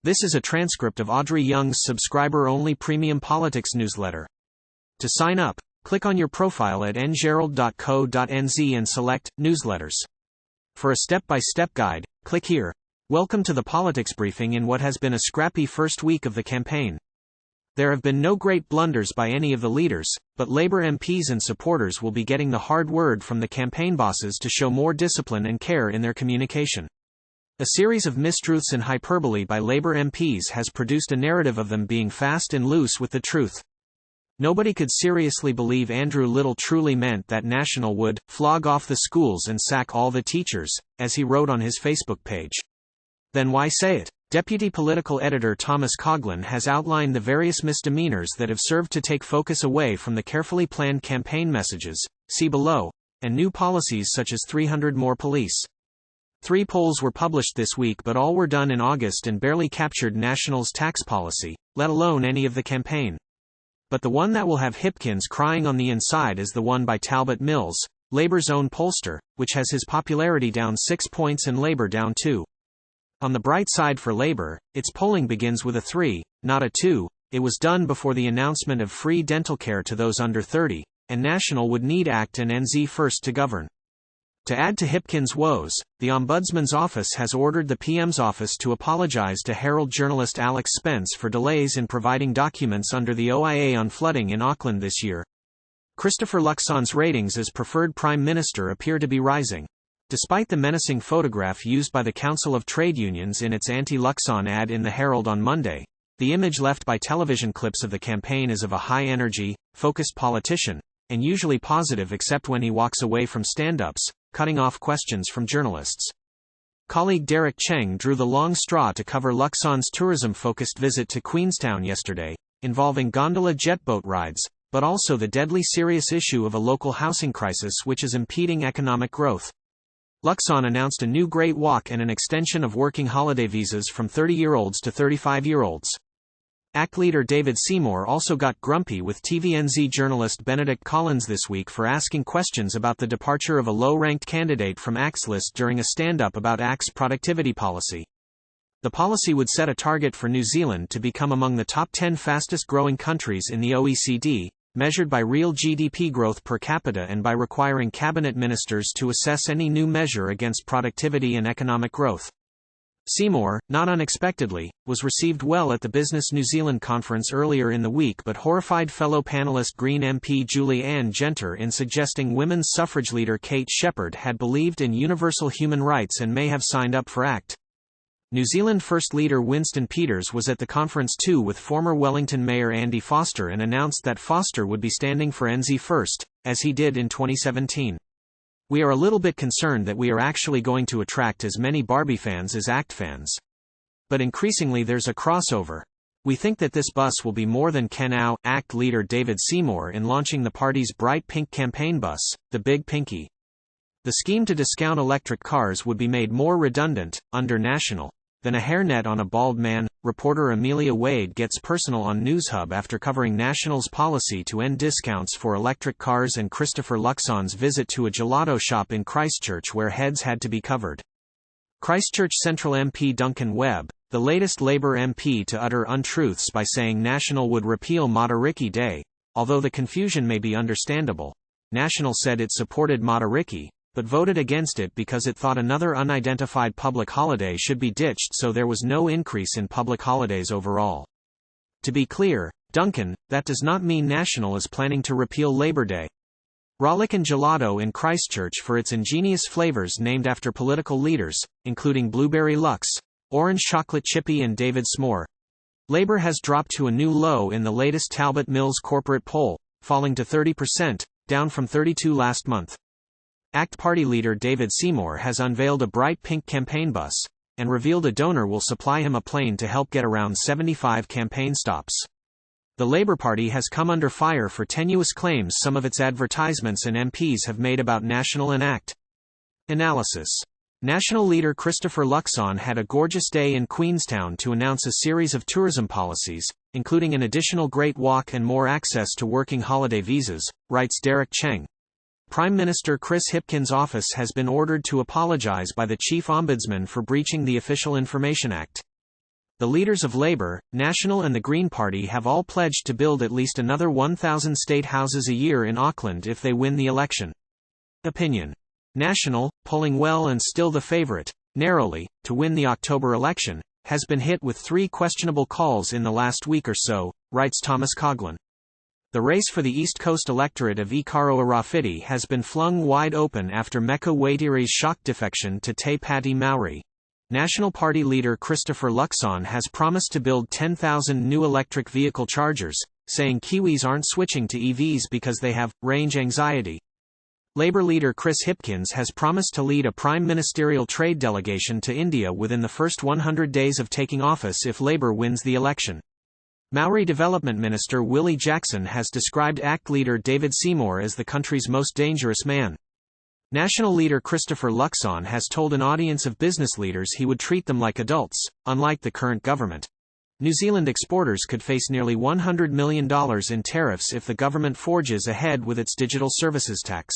This is a transcript of Audrey Young's subscriber-only premium politics newsletter. To sign up, click on your profile at ngerald.co.nz and select Newsletters. For a step-by-step guide, click here. Welcome to the politics briefing in what has been a scrappy first week of the campaign. There have been no great blunders by any of the leaders, but Labour MPs and supporters will be getting the hard word from the campaign bosses to show more discipline and care in their communication. A series of mistruths and hyperbole by Labour MPs has produced a narrative of them being fast and loose with the truth. Nobody could seriously believe Andrew Little truly meant that National would flog off the schools and sack all the teachers, as he wrote on his Facebook page. Then why say it? Deputy Political Editor Thomas Coughlan has outlined the various misdemeanours that have served to take focus away from the carefully planned campaign messages, see below, and new policies such as 300 more police. 3 polls were published this week, but all were done in August and barely captured National's tax policy, let alone any of the campaign. But the one that will have Hipkins crying on the inside is the one by Talbot Mills, Labour's own pollster, which has his popularity down 6 points and Labour down 2. On the bright side for Labour, its polling begins with a 3, not a 2. It was done before the announcement of free dental care to those under 30, and National would need ACT and NZ first to govern. To add to Hipkins' woes, the Ombudsman's office has ordered the PM's office to apologise to Herald journalist Alex Spence for delays in providing documents under the OIA on flooding in Auckland this year. Christopher Luxon's ratings as preferred Prime Minister appear to be rising. Despite the menacing photograph used by the Council of Trade Unions in its anti-Luxon ad in the Herald on Monday, the image left by television clips of the campaign is of a high-energy, focused politician, and usually positive except when he walks away from stand-ups, cutting off questions from journalists. Colleague Derek Cheng drew the long straw to cover Luxon's tourism-focused visit to Queenstown yesterday, involving gondola jet boat rides, but also the deadly serious issue of a local housing crisis which is impeding economic growth. Luxon announced a new Great Walk and an extension of working holiday visas from 30-year-olds to 35-year-olds. ACT leader David Seymour also got grumpy with TVNZ journalist Benedict Collins this week for asking questions about the departure of a low-ranked candidate from ACT's list during a stand-up about ACT's productivity policy. The policy would set a target for New Zealand to become among the top 10 fastest-growing countries in the OECD, measured by real GDP growth per capita and by requiring cabinet ministers to assess any new measure against productivity and economic growth. Seymour, not unexpectedly, was received well at the Business New Zealand conference earlier in the week but horrified fellow panellist Green MP Julie Ann Genter in suggesting women's suffrage leader Kate Shepherd had believed in universal human rights and may have signed up for ACT. New Zealand First Leader Winston Peters was at the conference too with former Wellington Mayor Andy Foster and announced that Foster would be standing for NZ First, as he did in 2017. We are a little bit concerned that we are actually going to attract as many Barbie fans as ACT fans. But increasingly there's a crossover. We think that this bus will be more than can now, ACT leader David Seymour in launching the party's bright pink campaign bus, the Big Pinky. The scheme to discount electric cars would be made more redundant, under National, than a hairnet on a bald man. Reporter Amelia Wade gets personal on NewsHub after covering National's policy to end discounts for electric cars and Christopher Luxon's visit to a gelato shop in Christchurch where heads had to be covered. Christchurch Central MP Duncan Webb, the latest Labour MP to utter untruths by saying National would repeal Matariki Day, although the confusion may be understandable. National said it supported Matariki, but voted against it because it thought another unidentified public holiday should be ditched, so there was no increase in public holidays overall. To be clear, Duncan, that does not mean National is planning to repeal Labour Day. Rollickin' Gelato in Christchurch for its ingenious flavours named after political leaders, including Blueberry Lux, Orange Chocolate Chippy and David S'more. Labour has dropped to a new low in the latest Talbot Mills corporate poll, falling to 30%, down from 32% last month. ACT Party leader David Seymour has unveiled a bright pink campaign bus, and revealed a donor will supply him a plane to help get around 75 campaign stops. The Labour Party has come under fire for tenuous claims some of its advertisements and MPs have made about National and ACT. Analysis. National leader Christopher Luxon had a gorgeous day in Queenstown to announce a series of tourism policies, including an additional Great Walk and more access to working holiday visas, writes Derek Cheng. Prime Minister Chris Hipkins' office has been ordered to apologise by the Chief Ombudsman for breaching the Official Information Act. The leaders of Labour, National and the Green Party have all pledged to build at least another 1,000 state houses a year in Auckland if they win the election. Opinion. National, polling well and still the favourite, narrowly, to win the October election, has been hit with 3 questionable calls in the last week or so, writes Thomas Coughlan. The race for the East Coast electorate of Ikaro Arafiti has been flung wide open after Meka Waitiri's shock defection to Te Pāti Maori. National Party leader Christopher Luxon has promised to build 10,000 new electric vehicle chargers, saying Kiwis aren't switching to EVs because they have range anxiety. Labour leader Chris Hipkins has promised to lead a prime ministerial trade delegation to India within the first 100 days of taking office if Labour wins the election. Maori Development Minister Willie Jackson has described ACT leader David Seymour as the country's most dangerous man. National leader Christopher Luxon has told an audience of business leaders he would treat them like adults, unlike the current government. New Zealand exporters could face nearly $100 million in tariffs if the government forges ahead with its digital services tax.